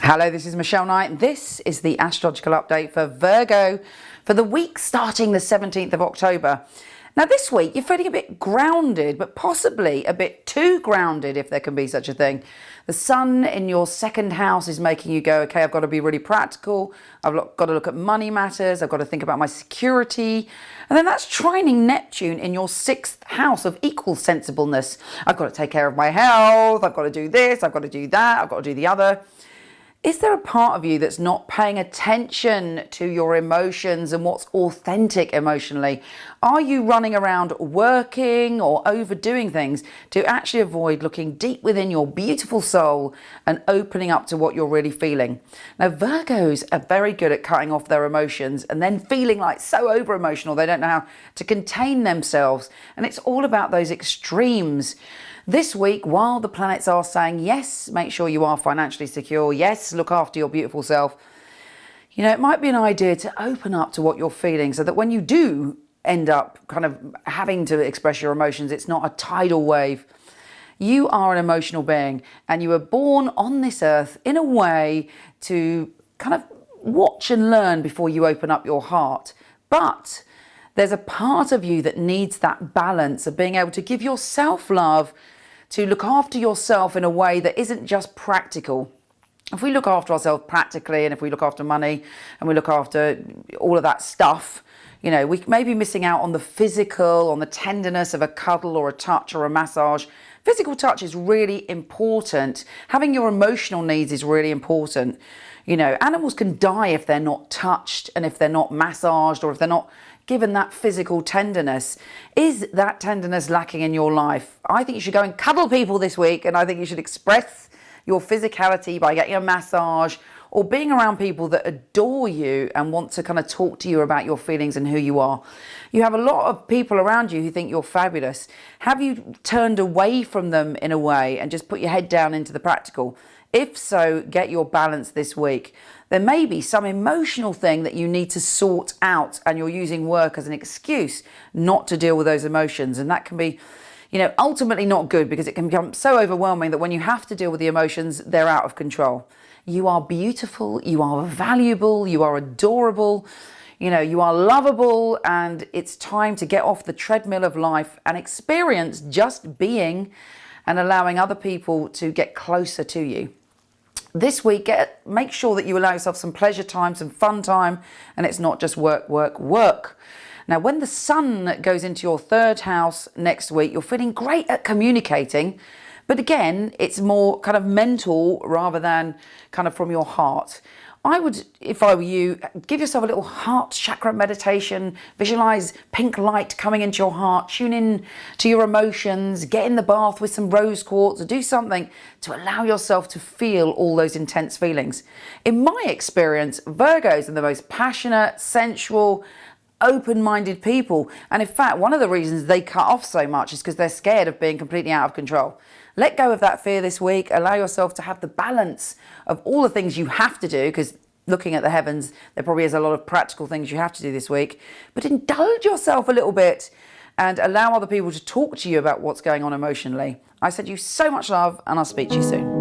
Hello, this is Michelle Knight. This is the astrological update for Virgo for the week starting the 17th of October. Now this week you're feeling a bit grounded, but possibly a bit too grounded, if there can be such a thing. The sun in your second house is making you go, okay, I've got to be really practical. I've got to look at money matters. I've got to think about my security. And then that's trining Neptune in your sixth house of equal sensibleness. I've got to take care of my health. I've got to do this. I've got to do that. I've got to do the other. Is there a part of you that's not paying attention to your emotions and what's authentic emotionally? Are you running around working or overdoing things to actually avoid looking deep within your beautiful soul and opening up to what you're really feeling? Now, Virgos are very good at cutting off their emotions and then feeling like so over emotional they don't know how to contain themselves. And it's all about those extremes. This week, while the planets are saying, yes, make sure you are financially secure, yes, look after your beautiful self, you know, it might be an idea to open up to what you're feeling so that when you do end up kind of having to express your emotions, it's not a tidal wave. You are an emotional being and you were born on this earth in a way to kind of watch and learn before you open up your heart. But there's a part of you that needs that balance of being able to give yourself love, to look after yourself in a way that isn't just practical. If we look after ourselves practically, and if we look after money and we look after all of that stuff, you know, we may be missing out on the physical, on the tenderness of a cuddle or a touch or a massage. Physical touch is really important. Having your emotional needs is really important. You know, animals can die if they're not touched and if they're not massaged or if they're not given that physical tenderness. Is that tenderness lacking in your life? I think you should go and cuddle people this week, and I think you should express your physicality by getting a massage or being around people that adore you and want to kind of talk to you about your feelings and who you are. You have a lot of people around you who think you're fabulous. Have you turned away from them in a way and just put your head down into the practical? If so, get your balance this week. There may be some emotional thing that you need to sort out and you're using work as an excuse not to deal with those emotions. And that can be, you know, ultimately not good because it can become so overwhelming that when you have to deal with the emotions, they're out of control. You are beautiful, you are valuable, you are adorable, you know, you are lovable, and it's time to get off the treadmill of life and experience just being and allowing other people to get closer to you. This week, make sure that you allow yourself some pleasure time, some fun time, and it's not just work, work, work. Now, when the sun goes into your third house next week, you're feeling great at communicating, but again, it's more kind of mental rather than kind of from your heart. I would, if I were you, give yourself a little heart chakra meditation, visualize pink light coming into your heart, tune in to your emotions, get in the bath with some rose quartz, or do something to allow yourself to feel all those intense feelings. In my experience, Virgos are the most passionate, sensual, open-minded people. And in fact, one of the reasons they cut off so much is because they're scared of being completely out of control. Let go of that fear this week. Allow yourself to have the balance of all the things you have to do, because looking at the heavens, there probably is a lot of practical things you have to do this week. But indulge yourself a little bit and allow other people to talk to you about what's going on emotionally. I send you so much love, and I'll speak to you soon.